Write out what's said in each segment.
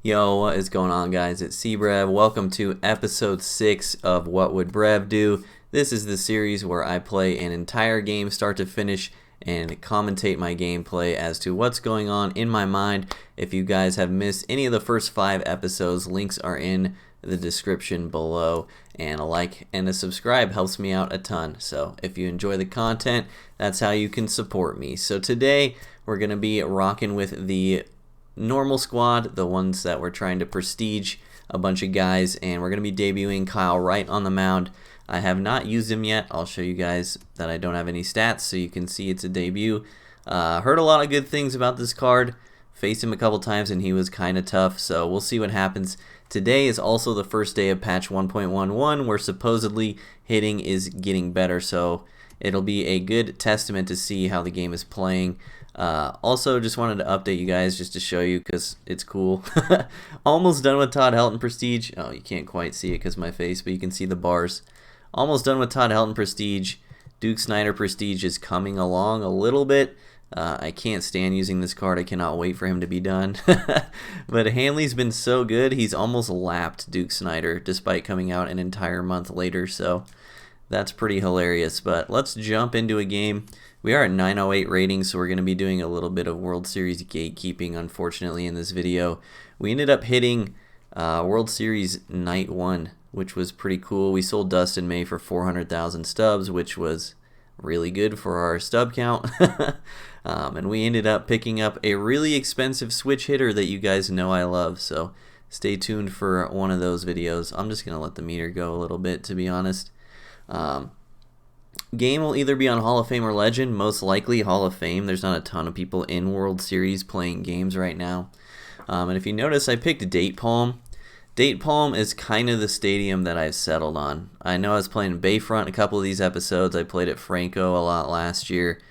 Yo, what is going on, guys? It's Brev. Welcome to episode 6 of What Would Brev Do? This is the series where I play an entire game start to finish and commentate my gameplay as to what's going on in my mind. If you guys have missed any of the first 5 episodes, links are in the description below, and a like and a subscribe helps me out a ton. So if you enjoy the content, that's how you can support me. So today we're going to be rocking with the normal squad, the ones that we're trying to prestige a bunch of guys, and we're going to be debuting Kyle Wright on the mound. I have not used him yet. I'll show you guys that I don't have any stats so you can see it's a debut. Heard a lot of good things about this card. Faced him a couple times and he was kind of tough, so we'll see what happens. Today is also the first day of patch 1.11 where supposedly hitting is getting better, so it'll be a good testament to see how the game is playing. Also, just wanted to update you guys just to show you because it's cool. Almost done with Todd Helton Prestige. Oh, you can't quite see it because of my face, but you can see the bars. Almost done with Todd Helton Prestige. Duke Snider Prestige is coming along a little bit. I can't stand using this card. I cannot wait for him to be done. But Hanley's been so good, he's almost lapped Duke Snider despite coming out an entire month later, so that's pretty hilarious. But let's jump into a game. We are at 908 ratings, so we're going to be doing a little bit of World Series gatekeeping, unfortunately, in this video. We ended up hitting World Series Night 1, which was pretty cool. We sold Dustin May for 400,000 stubs, which was really good for our stub count. And we ended up picking up a really expensive switch hitter that you guys know I love, so stay tuned for one of those videos. I'm just going to let the meter go a little bit, to be honest. Game will either be on Hall of Fame or Legend, most likely Hall of Fame. There's not a ton of people in World Series playing games right now. And if you notice, I picked Date Palm. Date Palm is kind of the stadium that I've settled on. I know I was playing Bayfront a couple of these episodes. I played at Franco a lot last year.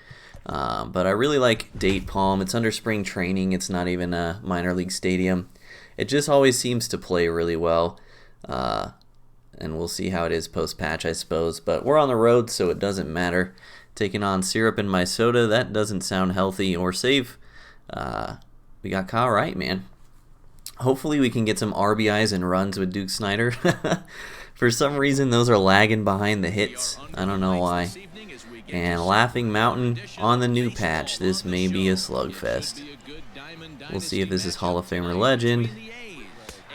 But I really like Date Palm. It's under spring training. It's not even a minor league stadium. It just always seems to play really well. And we'll see how it is post-patch, I suppose. But we're on the road, so it doesn't matter. Taking on syrup in my soda, that doesn't sound healthy or safe. We got Kyle Wright, man. Hopefully we can get some RBIs and runs with Duke Snider. For some reason, those are lagging behind the hits. I don't know why. And Laughing Mountain on the new patch. This may be a slugfest. We'll see if this is Hall of Fame or Legend.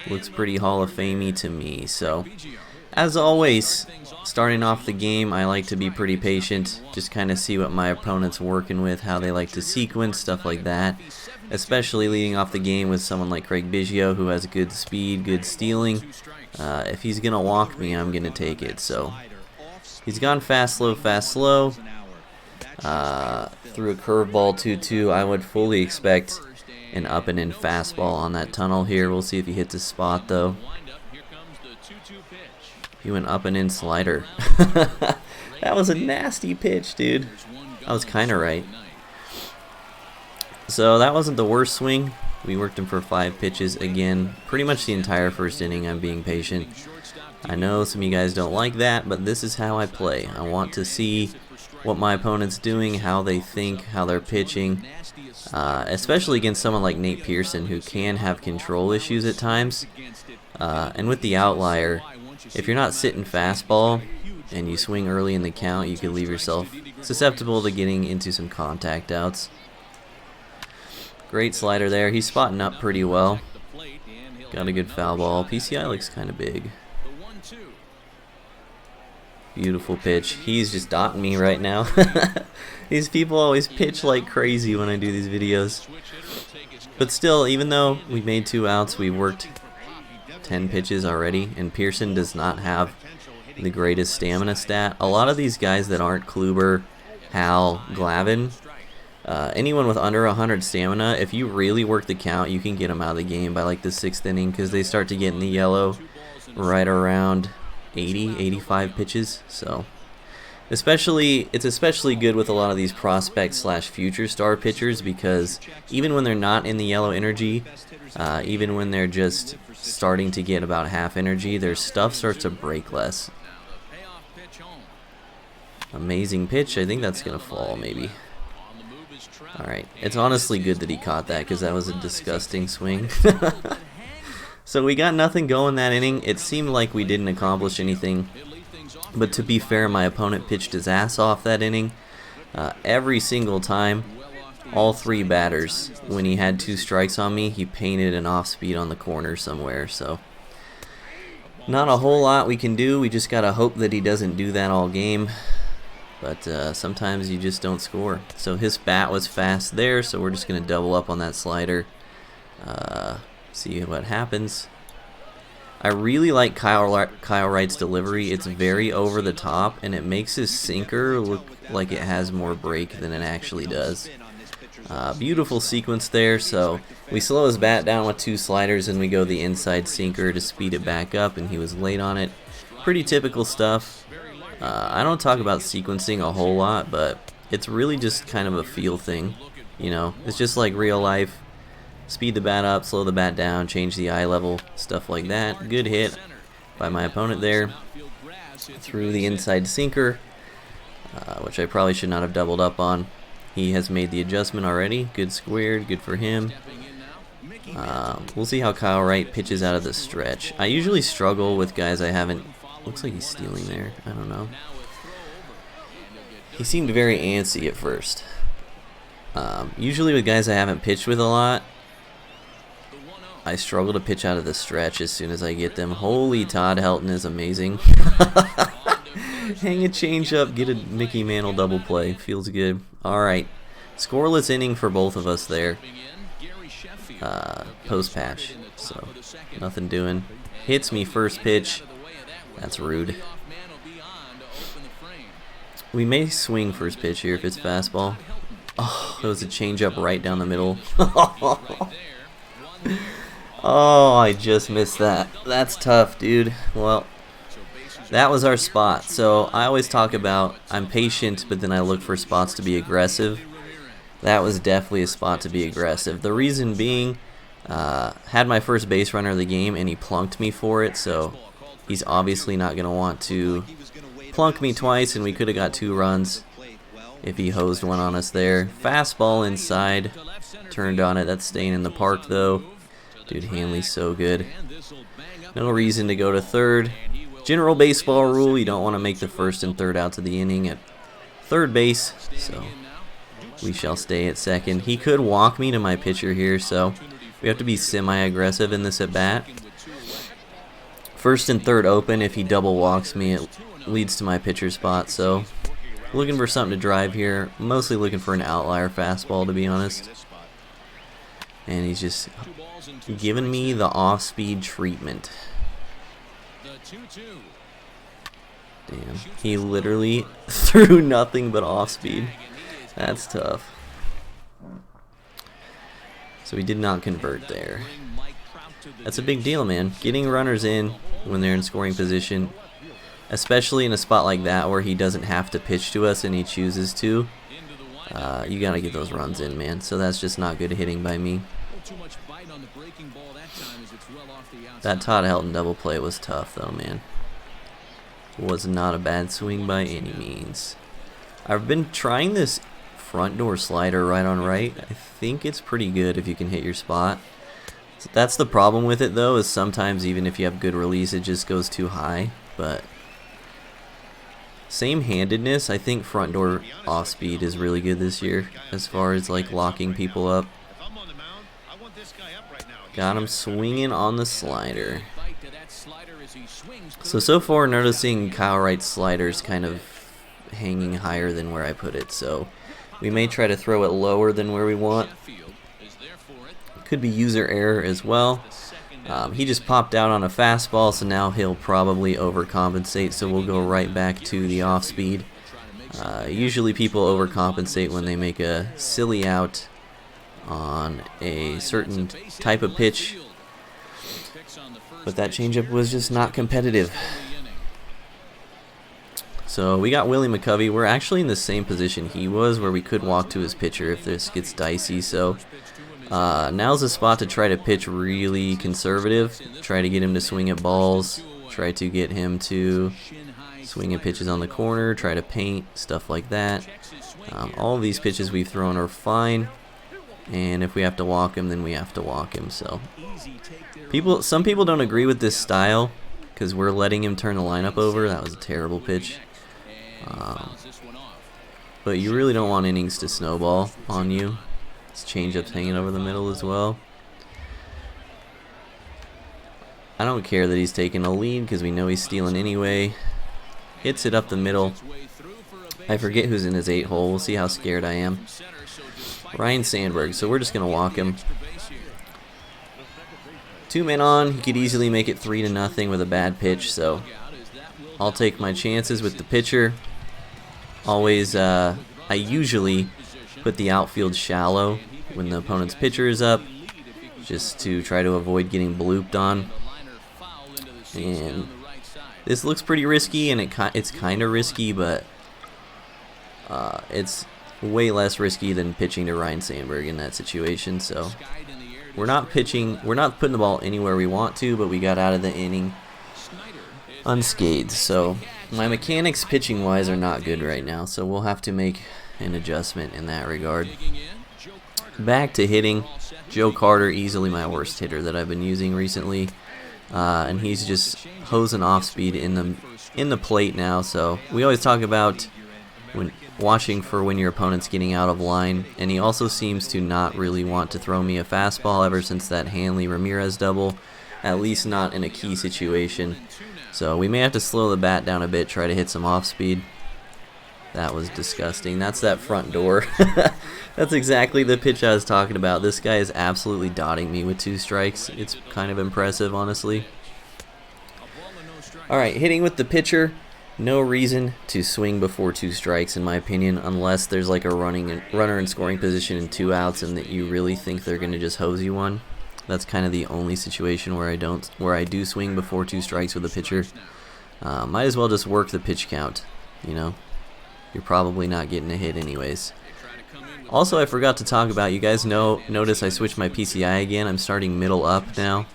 Looks pretty Hall of Fame-y to me. So, as always, starting off the game, I like to be pretty patient. Just kind of see what my opponent's working with, how they like to sequence, stuff like that. Especially leading off the game with someone like Craig Biggio, who has good speed, good stealing. If he's going to walk me, I'm going to take it. So, he's gone fast, slow, fast, slow. Through a curveball 2-2, I would fully expect an up and in fastball on that tunnel here. We'll see if he hits his spot, though. He went up and in slider. That was a nasty pitch, dude. I was kind of right. So that wasn't the worst swing. We worked him for 5 pitches again. Pretty much the entire first inning, I'm being patient. I know some of you guys don't like that, but this is how I play. I want to see what my opponent's doing, how they think, how they're pitching. Especially against someone like Nate Pearson, who can have control issues at times. And with the outlier, if you're not sitting fastball and you swing early in the count, you could leave yourself susceptible to getting into some contact outs. Great slider there. He's spotting up pretty well. Got a good foul ball. PCI looks kind of big. Beautiful pitch. He's just dotting me right now. These people always pitch like crazy when I do these videos. But still, even though we made 2 outs, we worked 10 pitches already, and Pearson does not have the greatest stamina stat. A lot of these guys that aren't Kluber, Hal, Glavin, anyone with under 100 stamina, if you really work the count, you can get them out of the game by like the 6th inning because they start to get in the yellow right around 80, 85 pitches. So it's especially good with a lot of these prospect slash future star pitchers because even when they're not in the yellow energy, even when they're just starting to get about half energy, their stuff starts to break less. Amazing pitch. I think that's going to fall maybe. Alright, it's honestly good that he caught that because that was a disgusting swing. So we got nothing going that inning. It seemed like we didn't accomplish anything. But to be fair, my opponent pitched his ass off that inning. Every single time, all 3 batters, when he had 2 strikes on me, he painted an off speed on the corner somewhere. So not a whole lot we can do. We just got to hope that he doesn't do that all game. But sometimes you just don't score. So his bat was fast there, so we're just going to double up on that slider. See what happens. I really like Kyle Wright's delivery. It's very over the top, and it makes his sinker look like it has more break than it actually does. Beautiful sequence there. So we slow his bat down with 2 sliders, and we go the inside sinker to speed it back up, and he was late on it. Pretty typical stuff. I don't talk about sequencing a whole lot, but it's really just kind of a feel thing. You know, it's just like real life. Speed the bat up, slow the bat down, change the eye level, stuff like that. Good hit by my opponent there. Through the inside sinker, which I probably should not have doubled up on. He has made the adjustment already. Good squared, good for him. We'll see how Kyle Wright pitches out of the stretch. I usually struggle with guys I haven't... Looks like he's stealing there. I don't know. He seemed very antsy at first. Usually with guys I haven't pitched with a lot, I struggle to pitch out of the stretch as soon as I get them. Holy, Todd Helton is amazing. Hang a change up, get a Mickey Mantle double play. Feels good. Alright. Scoreless inning for both of us there. Post patch. So, nothing doing. Hits me first pitch. That's rude. We may swing first pitch here if it's fastball. Oh, that was a changeup right down the middle. Oh, I just missed that. That's tough, dude. Well, that was our spot. So I always talk about I'm patient, but then I look for spots to be aggressive. That was definitely a spot to be aggressive. The reason being, had my first base runner of the game, and he plunked me for it, so he's obviously not going to want to plunk me twice, and we could have got 2 runs if he hosed one on us there. Fastball inside, turned on it. That's staying in the park, though. Dude, Hanley's so good. No reason to go to third. General baseball rule, you don't want to make the first and third outs of the inning at third base, so we shall stay at second. He could walk me to my pitcher here, so we have to be semi-aggressive in this at-bat. First and third open. If he double walks me, it leads to my pitcher spot, so looking for something to drive here. Mostly looking for an outlier fastball, to be honest. And he's just giving me the off-speed treatment. Damn, he literally threw nothing but off-speed. That's tough. So we did not convert there. That's a big deal, man. Getting runners in when they're in scoring position, especially in a spot like that where he doesn't have to pitch to us and he chooses to, you gotta get those runs in, man. So that's just not good hitting by me. That Todd Helton double play was tough, though, man. Was not a bad swing by any means. I've been trying this front door slider right on right. I think it's pretty good if you can hit your spot. That's the problem with it, though, is sometimes even if you have good release, it just goes too high. But same handedness, I think front door off speed is really good this year as far as like locking people up. Got him swinging on the slider. So far noticing Kyle Wright's sliders kind of hanging higher than where I put it, so we may try to throw it lower than where we want. Could be user error as well. He just popped out on a fastball, so now he'll probably overcompensate, so we'll go right back to the off speed. Usually people overcompensate when they make a silly out on a certain type of pitch, but that changeup was just not competitive. So we got Willie McCovey. We're actually in the same position he was, where we could walk to his pitcher if this gets dicey. So now's the spot to try to pitch really conservative, try to get him to swing at balls, try to get him to swing at pitches on the corner, try to paint, stuff like that. All of these pitches we've thrown are fine, and if we have to walk him, then we have to walk him. So Some people don't agree with this style because we're letting him turn the lineup over. That was a terrible pitch. But you really don't want innings to snowball on you. This changeup's hanging over the middle as well. I don't care that he's taking a lead because we know he's stealing anyway. Hits it up the middle. I forget who's in his 8 hole. We'll see how scared I am. Ryan Sandberg. So we're just going to walk him. 2 men on. He could easily make it 3-0 with a bad pitch. So I'll take my chances with the pitcher. Always, I usually put the outfield shallow when the opponent's pitcher is up, just to try to avoid getting blooped on. And this looks pretty risky, and it's kind of risky, but it's way less risky than pitching to Ryan Sandberg in that situation. So we're not putting the ball anywhere we want to, but we got out of the inning unscathed. So my mechanics pitching wise are not good right now, so we'll have to make an adjustment in that regard. Back to hitting. Joe Carter, easily my worst hitter that I've been using recently, and he's just hosing off speed in the plate now. So we always talk about watching for when your opponent's getting out of line, and he also seems to not really want to throw me a fastball ever since that Hanley-Ramirez double, at least not in a key situation. So we may have to slow the bat down a bit, try to hit some off speed. That was disgusting. That's that front door. That's exactly the pitch I was talking about. This guy is absolutely dotting me with 2 strikes. It's kind of impressive, honestly. Alright, hitting with the pitcher. No reason to swing before 2 strikes, in my opinion, unless there's like a runner in scoring position and 2 outs and that you really think they're going to just hose you one. That's kind of the only situation where I do swing before 2 strikes with a pitcher. Might as well just work the pitch count, you know. You're probably not getting a hit anyways. Also, I forgot to talk about, you guys notice I switched my PCI again. I'm starting middle up now.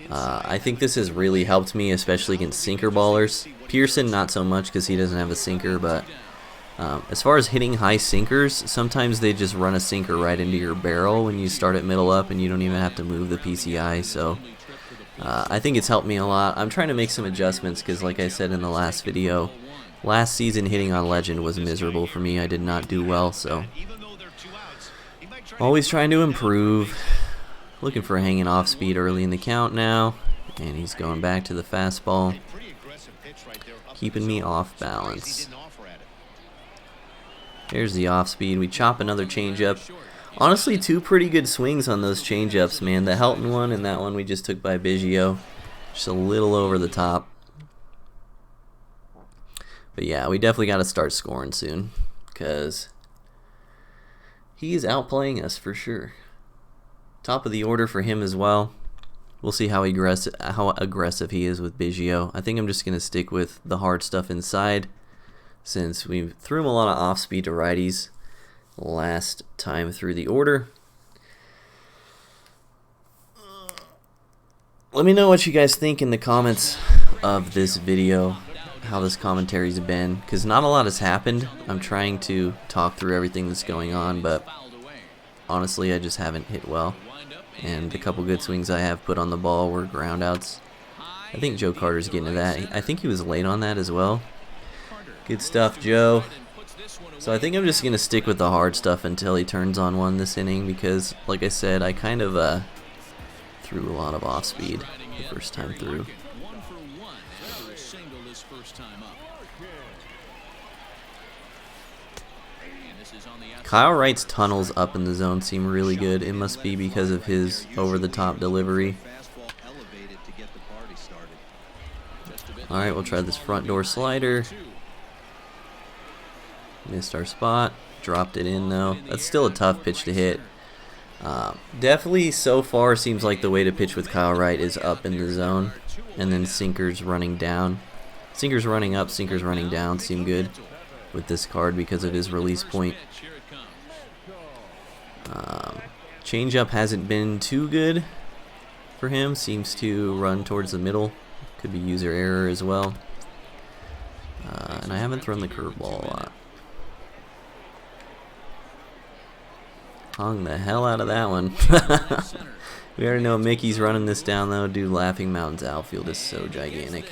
I think this has really helped me, especially against sinker ballers. Pearson, not so much because he doesn't have a sinker, but as far as hitting high sinkers, sometimes they just run a sinker right into your barrel when you start at middle up and you don't even have to move the PCI. So I think it's helped me a lot. I'm trying to make some adjustments because, like I said in the last video, last season hitting on Legend was miserable for me. I did not do well, so always trying to improve. Looking for a hanging off speed early in the count now, and he's going back to the fastball, keeping me off balance. There's the off speed. We chop another changeup. Honestly, 2 pretty good swings on those changeups, man. The Helton one and that one we just took by Biggio. Just a little over the top. But yeah, we definitely got to start scoring soon, because he is outplaying us for sure. Top of the order for him as well. We'll see how aggressive he is with Biggio. I think I'm just going to stick with the hard stuff inside, since we threw him a lot of off-speed to righties last time through the order. Let me know what you guys think in the comments of this video, how this commentary's been, because not a lot has happened. I'm trying to talk through everything that's going on, but honestly I just haven't hit well, and the couple good swings I have put on the ball were ground outs. I think Joe Carter's getting to that. I think he was late on that as well. Good stuff, Joe. So I think I'm just going to stick with the hard stuff until he turns on one this inning, because like I said, I kind of threw a lot of off speed the first time through. Kyle Wright's tunnels up in the zone seem really good. It must be because of his over-the-top delivery. Alright, we'll try this front door slider. Missed our spot. Dropped it in though. That's still a tough pitch to hit. Definitely so far seems like the way to pitch with Kyle Wright is up in the zone, and then sinkers running down. Sinkers running up, sinkers running down seem good with this card because of his release point. Changeup hasn't been too good for him. Seems to run towards the middle. Could be user error as well. And I haven't thrown the curveball a lot. hung the hell out of that one. We already know Mickey's running this down, though. Dude, Laughing Mountain's outfield is so gigantic.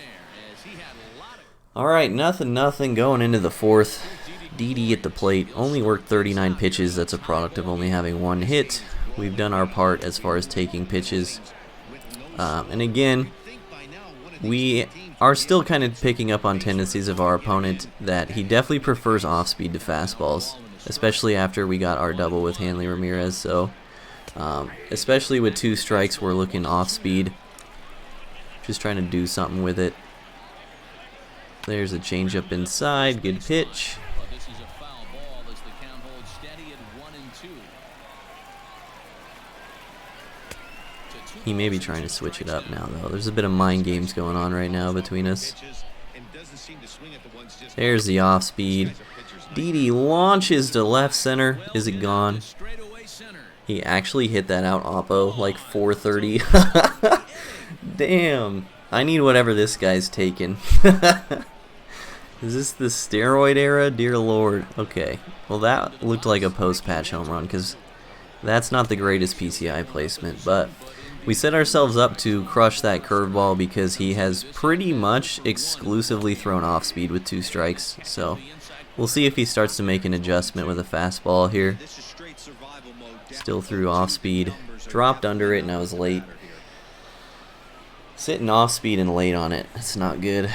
Alright, nothing going into the fourth. Didi at the plate. Only worked 39 pitches. That's a product of only having one hit. We've done our part as far as taking pitches. And again, we are still kind of picking up on tendencies of our opponent that he definitely prefers off-speed to fastballs, especially after we got our double with Hanley Ramirez. So, especially with 2 strikes, we're looking off-speed. Just trying to do something with it. There's a changeup inside. Good pitch. He may be trying to switch it up now, though. There's a bit of mind games going on right now between us. There's the off-speed. Didi launches to left center. Is it gone? He actually hit that out oppo, like 430. Damn. I need whatever this guy's taking. Is this the steroid era? Dear Lord. Okay. Well, that looked like a post-patch home run, because that's not the greatest PCI placement, but we set ourselves up to crush that curveball because he has pretty much exclusively thrown off speed with 2 strikes. So we'll see if he starts to make an adjustment with a fastball here. Still threw off speed. Dropped under it and I was late. Sitting off speed and late on it. That's not good.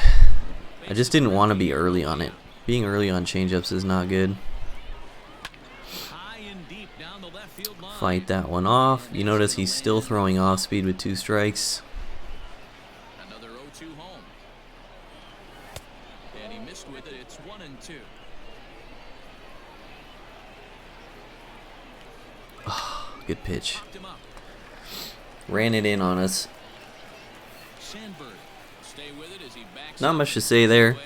I just didn't want to be early on it. Being early on changeups is not good. Fight that one off. You notice he's still throwing off speed with 2 strikes. Another 0-2 home. And he missed with it. It's 1-2. Oh, good pitch. Ran it in on us. Not much to say there.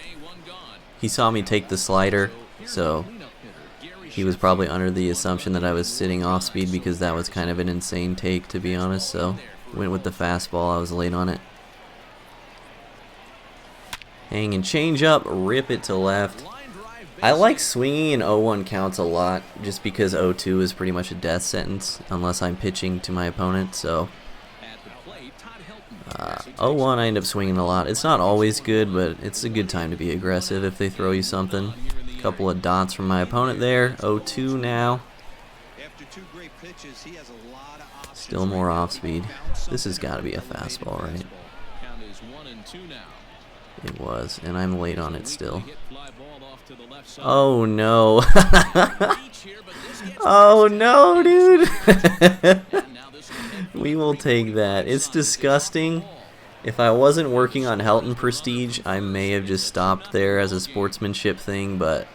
He saw me take the slider, so he was probably under the assumption that I was sitting off speed because that was kind of an insane take, to be honest. So went with the fastball. I was late on it. Hang and change up, rip it to left. I like swinging in 0-1 counts a lot just because 0-2 is pretty much a death sentence unless I'm pitching to my opponent. So 0-1 I end up swinging a lot. It's not always good, but it's a good time to be aggressive if they throw you something. Couple of dots from my opponent there. 0-2 now. Still more off speed. This has got to be a fastball, right? It was, and I'm late on it still. Oh no. Oh no, dude. We will take that. It's disgusting. If I wasn't working on Helton Prestige, I may have just stopped there as a sportsmanship thing, but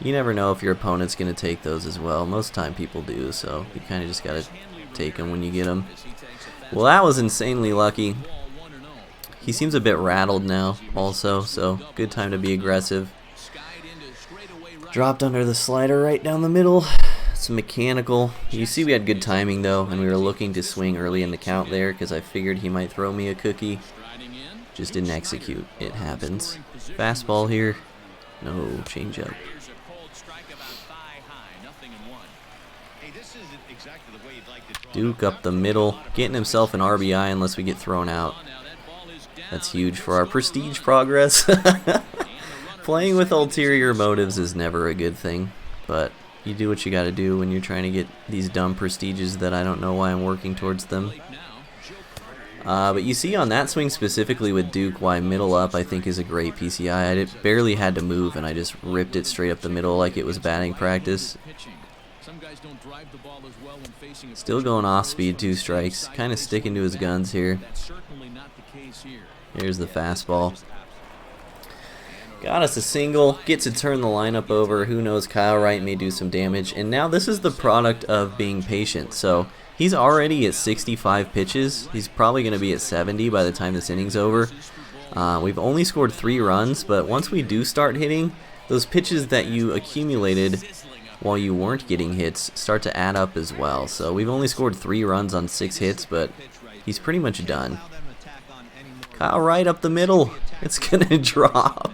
you never know if your opponent's going to take those as well. Most time people do, so you kind of just got to take them when you get them. Well, that was insanely lucky. He seems a bit rattled now also, so good time to be aggressive. Dropped under the slider right down the middle. It's mechanical. You see we had good timing though, and we were looking to swing early in the count there because I figured he might throw me a cookie. Just didn't execute. It happens. Fastball here. No, changeup. Duke up the middle, getting himself an RBI unless we get thrown out. That's huge for our prestige progress. Playing with ulterior motives is never a good thing, but you do what you gotta do when you're trying to get these dumb prestiges that I don't know why I'm working towards them. But you see on that swing specifically with Duke why middle up I think is a great PCI. I barely had to move and I just ripped it straight up the middle like it was batting practice. Still going off speed, 2 strikes. Kind of sticking to his guns here. Here's the fastball. Got us a single. Get to turn the lineup over. Who knows, Kyle Wright may do some damage. And now this is the product of being patient. So he's already at 65 pitches. He's probably going to be at 70 by the time this inning's over. We've only scored 3 runs, but once we do start hitting, those pitches that you accumulated while you weren't getting hits start to add up as well. So we've only scored 3 runs on 6 hits, but he's pretty much done. Kyle Wright up the middle. It's going to drop.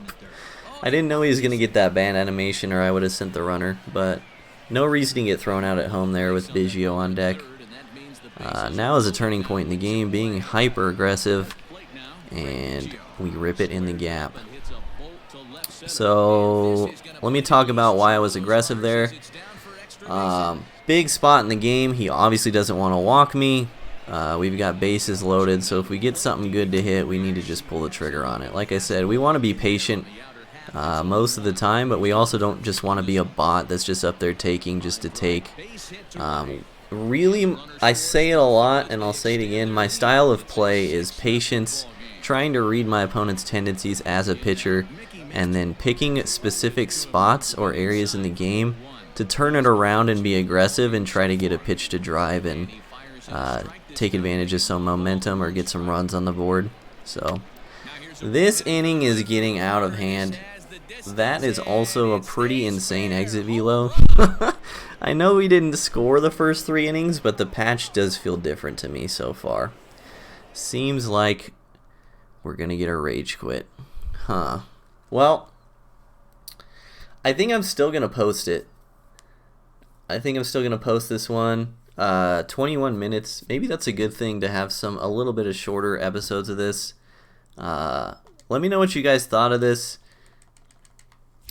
I didn't know he was going to get that band animation or I would have sent the runner, but No reason to get thrown out at home there with Biggio on deck. Now is a turning point in the game, being hyper aggressive, and we rip it in the gap. So let me talk about why I was aggressive there. Big spot in the game. He obviously doesn't want to walk me. We've got bases loaded, so if we get something good to hit, we need to just pull the trigger on it. Like I said, we want to be patient most of the time, but we also don't just want to be a bot that's just up there taking just to take. Really, I say it a lot, and I'll say it again, my style of play is patience, trying to read my opponent's tendencies as a pitcher, and then picking specific spots or areas in the game to turn it around and be aggressive and try to get a pitch to drive and take advantage of some momentum or get some runs on the board. So this inning is getting out of hand. That is also a pretty insane exit velo. I know we didn't score the first 3 innings, but the patch does feel different to me so far. Seems like we're going to get a rage quit. Huh. Well, I think I'm still going to post it. I think I'm still going to post this one. 21 minutes. Maybe that's a good thing to have a little bit of shorter episodes of this. Let me know what you guys thought of this.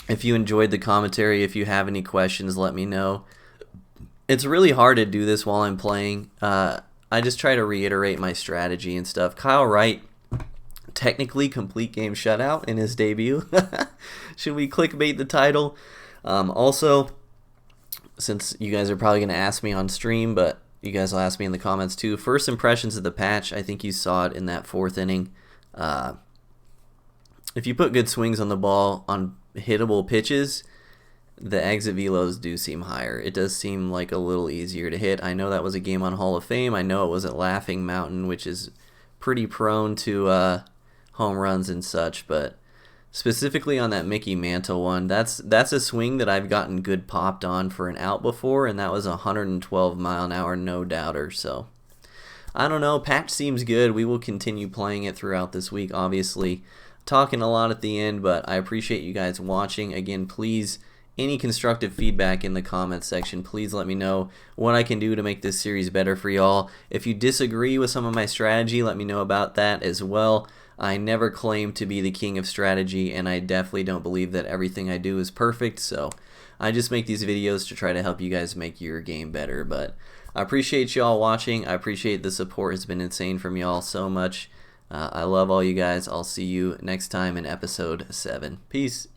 If you enjoyed the commentary, if you have any questions, let me know. It's really hard to do this while I'm playing. I just try to reiterate my strategy and stuff. Kyle Wright, technically complete game shutout in his debut. Should we clickbait the title? Also, since you guys are probably going to ask me on stream, but you guys will ask me in the comments too. First impressions of the patch, I think you saw it in that 4th inning. If you put good swings on the ball on hittable pitches, the exit velos do seem higher. It does seem like a little easier to hit. I know that was a game on Hall of Fame. I know it was at Laughing Mountain, which is pretty prone to home runs and such, but specifically on that Mickey Mantle one, that's a swing that I've gotten good popped on for an out before, and that was a 112 mile an hour no doubter. So I don't know, patch seems good. We will continue playing it throughout this week, obviously. Talking a lot at the end, but I appreciate you guys watching. Again, please, any constructive feedback in the comments section, please let me know what I can do to make this series better for y'all. If you disagree with some of my strategy, let me know about that as well. I never claim to be the king of strategy, and I definitely don't believe that everything I do is perfect, so I just make these videos to try to help you guys make your game better. But I appreciate y'all watching. I appreciate the support. Has been insane from y'all so much. I love all you guys. I'll see you next time in episode 7. Peace.